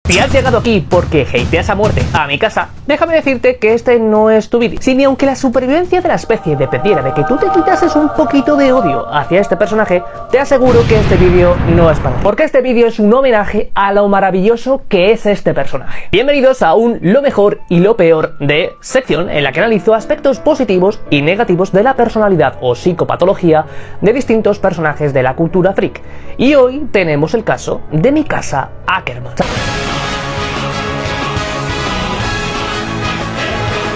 Si has llegado aquí porque hateas a muerte a mi casa, déjame decirte que este no es tu vídeo. Si ni aunque la supervivencia de la especie dependiera de que tú te quitases un poquito de odio hacia este personaje, te aseguro que este vídeo no es para ti. Porque este vídeo es un homenaje a lo maravilloso que es este personaje. Bienvenidos a un lo mejor y lo peor de sección en la que analizo aspectos positivos y negativos de la personalidad o psicopatología de distintos personajes de la cultura freak. Y hoy tenemos el caso de Mikasa Ackerman.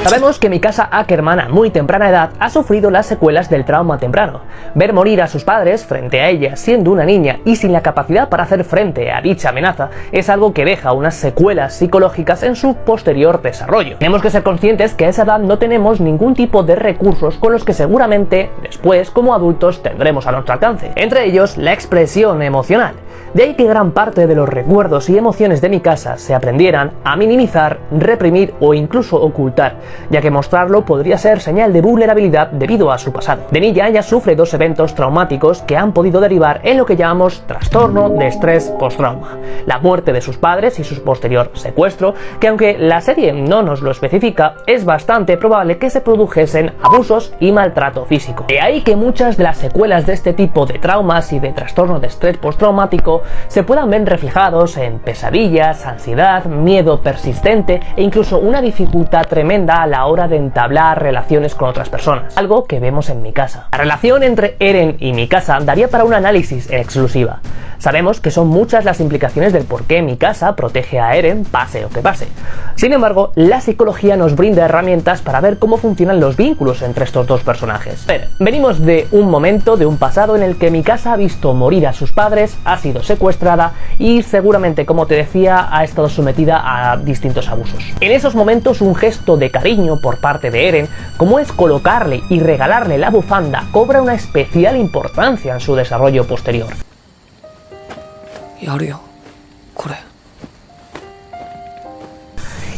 Sabemos que Mikasa Ackerman a muy temprana edad ha sufrido las secuelas del trauma temprano. Ver morir a sus padres frente a ella siendo una niña y sin la capacidad para hacer frente a dicha amenaza es algo que deja unas secuelas psicológicas en su posterior desarrollo. Tenemos que ser conscientes que a esa edad no tenemos ningún tipo de recursos con los que seguramente después como adultos tendremos a nuestro alcance. Entre ellos la expresión emocional. De ahí que gran parte de los recuerdos y emociones de Mikasa se aprendieran a minimizar, reprimir o incluso ocultar, ya que mostrarlo podría ser señal de vulnerabilidad debido a su pasado. De niña ella sufre dos eventos traumáticos que han podido derivar en lo que llamamos trastorno de estrés postrauma: la muerte de sus padres y su posterior secuestro, que aunque la serie no nos lo especifica, es bastante probable que se produjesen abusos y maltrato físico. De ahí que muchas de las secuelas de este tipo de traumas y de trastorno de estrés postraumático se puedan ver reflejados en pesadillas, ansiedad, miedo persistente e incluso una dificultad tremenda a la hora de entablar relaciones con otras personas, algo que vemos en Mikasa. La relación entre Eren y Mikasa daría para un análisis en exclusiva. Sabemos que son muchas las implicaciones del por qué Mikasa protege a Eren pase lo que pase. Sin embargo, la psicología nos brinda herramientas para ver cómo funcionan los vínculos entre estos dos personajes. Venimos de un momento, de un pasado en el que Mikasa ha visto morir a sus padres, ha sido secuestrada y seguramente, como te decía, ha estado sometida a distintos abusos. En esos momentos un gesto de cariño por parte de Eren, como es colocarle y regalarle la bufanda, cobra una especial importancia en su desarrollo posterior.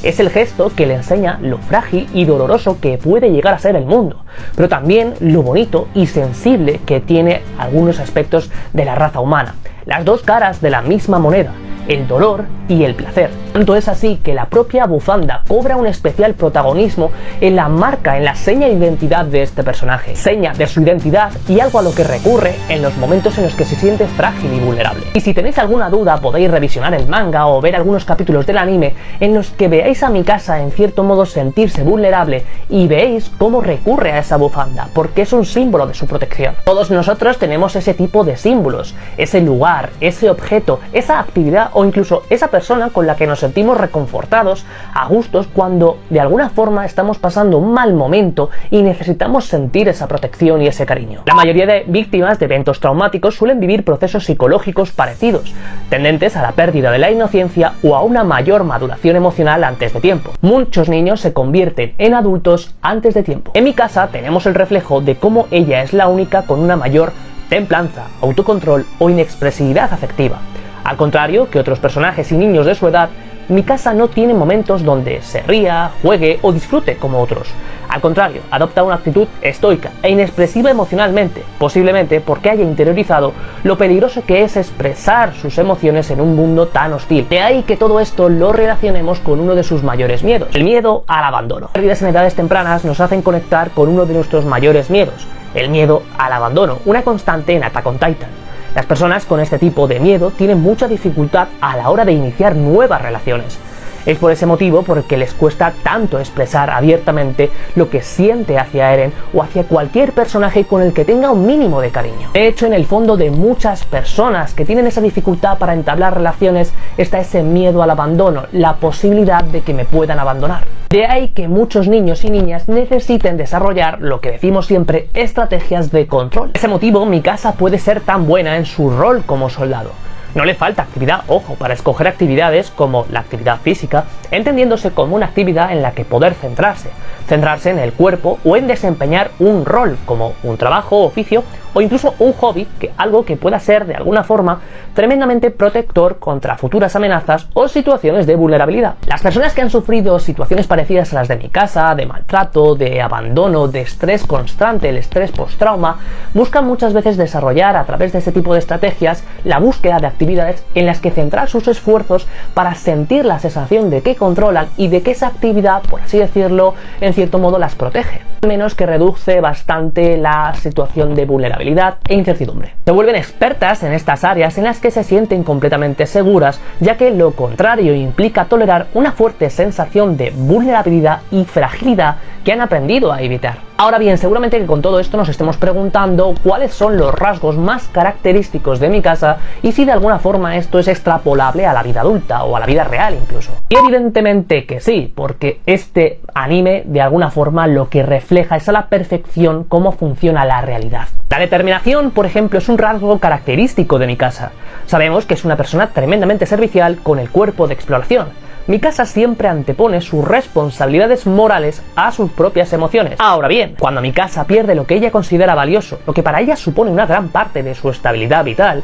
Es el gesto que le enseña lo frágil y doloroso que puede llegar a ser el mundo, pero también lo bonito y sensible que tiene algunos aspectos de la raza humana, las dos caras de la misma moneda, el dolor y el placer. Tanto es así que la propia bufanda cobra un especial protagonismo en la marca, en la seña de identidad de este personaje, seña de su identidad y algo a lo que recurre en los momentos en los que se siente frágil y vulnerable. Y si tenéis alguna duda podéis revisionar el manga o ver algunos capítulos del anime en los que veáis a Mikasa en cierto modo sentirse vulnerable y veis cómo recurre a esa bufanda, porque es un símbolo de su protección. Todos nosotros tenemos ese tipo de símbolos, ese lugar, ese objeto, esa actividad o incluso esa persona con la que nos sentimos reconfortados, a gustos, cuando de alguna forma estamos pasando un mal momento y necesitamos sentir esa protección y ese cariño. La mayoría de víctimas de eventos traumáticos suelen vivir procesos psicológicos parecidos, tendentes a la pérdida de la inocencia o a una mayor maduración emocional antes de tiempo. Muchos niños se convierten en adultos antes de tiempo. En Mikasa tenemos el reflejo de cómo ella es la única con una mayor templanza, autocontrol o inexpresividad afectiva. Al contrario que otros personajes y niños de su edad, Mikasa no tiene momentos donde se ría, juegue o disfrute como otros. Al contrario, adopta una actitud estoica e inexpresiva emocionalmente, posiblemente porque haya interiorizado lo peligroso que es expresar sus emociones en un mundo tan hostil. De ahí que todo esto lo relacionemos con uno de sus mayores miedos, el miedo al abandono. Las pérdidas en edades tempranas nos hacen conectar con uno de nuestros mayores miedos, el miedo al abandono, una constante en Attack on Titan. Las personas con este tipo de miedo tienen mucha dificultad a la hora de iniciar nuevas relaciones. Es por ese motivo por el que les cuesta tanto expresar abiertamente lo que siente hacia Eren o hacia cualquier personaje con el que tenga un mínimo de cariño. De hecho, en el fondo de muchas personas que tienen esa dificultad para entablar relaciones está ese miedo al abandono, la posibilidad de que me puedan abandonar. De ahí que muchos niños y niñas necesiten desarrollar lo que decimos siempre, estrategias de control. Por ese motivo, Mikasa puede ser tan buena en su rol como soldado. No le falta actividad, ojo, para escoger actividades como la actividad física, entendiéndose como una actividad en la que poder centrarse en el cuerpo o en desempeñar un rol como un trabajo, oficio o incluso un hobby, algo que pueda ser de alguna forma tremendamente protector contra futuras amenazas o situaciones de vulnerabilidad. Las personas que han sufrido situaciones parecidas a las de mi casa, de maltrato, de abandono, de estrés constante, el estrés post-trauma, buscan muchas veces desarrollar a través de este tipo de estrategias la búsqueda de actividades en las que centrar sus esfuerzos para sentir la sensación de que controlan y de que esa actividad, por así decirlo, en cierto modo las protege, al menos que reduce bastante la situación de vulnerabilidad e incertidumbre. Se vuelven expertas en estas áreas en las que se sienten completamente seguras, ya que lo contrario implica tolerar una fuerte sensación de vulnerabilidad y fragilidad que han aprendido a evitar. Ahora bien, seguramente que con todo esto nos estemos preguntando cuáles son los rasgos más característicos de mi casa y si de alguna forma esto es extrapolable a la vida adulta o a la vida real incluso. Y evidentemente que sí, porque este anime de alguna forma lo que refleja es a la perfección cómo funciona la realidad. La determinación, por ejemplo, es un rasgo característico de mi casa. Sabemos que es una persona tremendamente servicial con el cuerpo de exploración. Mi casa siempre antepone sus responsabilidades morales a sus propias emociones. Ahora bien, cuando mi casa pierde lo que ella considera valioso, lo que para ella supone una gran parte de su estabilidad vital,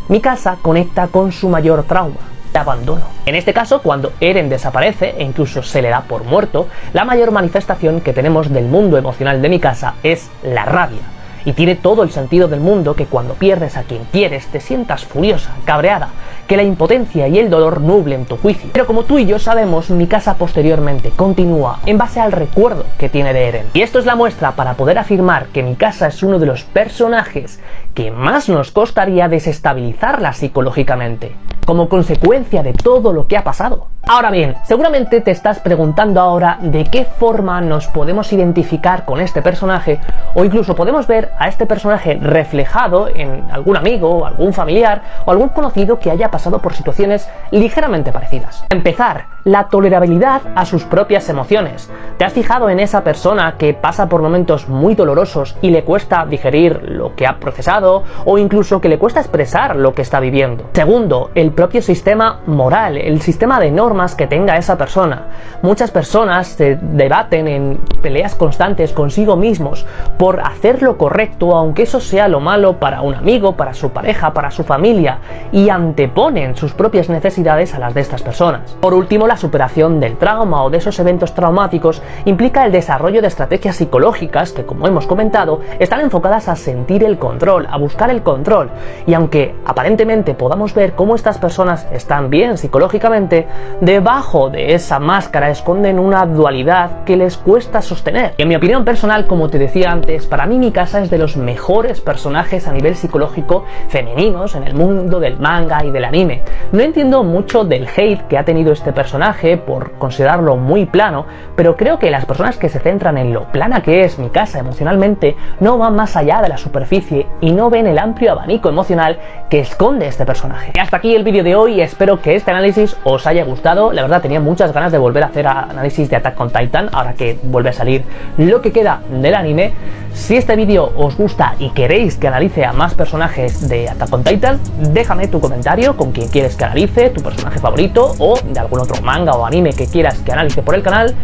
mi casa conecta con su mayor trauma, el abandono. En este caso, cuando Eren desaparece e incluso se le da por muerto, la mayor manifestación que tenemos del mundo emocional de mi casa es la rabia. Y tiene todo el sentido del mundo que cuando pierdes a quien quieres te sientas furiosa, cabreada, que la impotencia y el dolor nublen tu juicio. Pero como tú y yo sabemos, mi casa posteriormente continúa en base al recuerdo que tiene de Eren. Y esto es la muestra para poder afirmar que mi casa es uno de los personajes que más nos costaría desestabilizarla psicológicamente, como consecuencia de todo lo que ha pasado. Ahora bien, seguramente te estás preguntando ahora de qué forma nos podemos identificar con este personaje, o incluso podemos ver a este personaje reflejado en algún amigo, algún familiar o algún conocido que haya pasado por situaciones ligeramente parecidas. Para empezar, la tolerabilidad a sus propias emociones. ¿Te has fijado en esa persona que pasa por momentos muy dolorosos y le cuesta digerir lo que ha procesado o incluso que le cuesta expresar lo que está viviendo? Segundo, el propio sistema moral, el sistema de normas que tenga esa persona. Muchas personas se debaten en peleas constantes consigo mismos por hacer lo correcto, aunque eso sea lo malo para un amigo, para su pareja, para su familia, y anteponen sus propias necesidades a las de estas personas. Por último, la superación del trauma o de esos eventos traumáticos implica el desarrollo de estrategias psicológicas que, como hemos comentado, están enfocadas a sentir el control, a buscar el control, y aunque aparentemente podamos ver cómo estas personas están bien psicológicamente, debajo de esa máscara esconden una dualidad que les cuesta sostener. Y en mi opinión personal, como te decía antes, para mí mi casa es de los mejores personajes a nivel psicológico femeninos en el mundo del manga y del anime. No entiendo mucho del hate que ha tenido este personaje por considerarlo muy plano, pero creo que las personas que se centran en lo plana que es mi casa emocionalmente no van más allá de la superficie y no ven el amplio abanico emocional que esconde este personaje. Y hasta aquí el vídeo de hoy, espero que este análisis os haya gustado. La verdad tenía muchas ganas de volver a hacer análisis de Attack on Titan ahora que vuelve a salir lo que queda del anime. Si este vídeo os gusta y queréis que analice a más personajes de Attack on Titan, déjame tu comentario con quien quieres que analice, tu personaje favorito o de algún otro manga o anime que quieras que analice por el canal.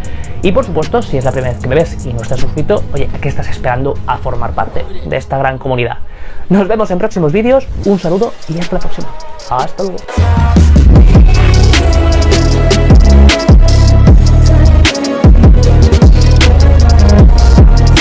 Y por supuesto, si es la primera vez que me ves y no estás suscrito, oye, ¿a qué estás esperando a formar parte de esta gran comunidad? Nos vemos en próximos vídeos, un saludo y hasta la próxima. Hasta luego.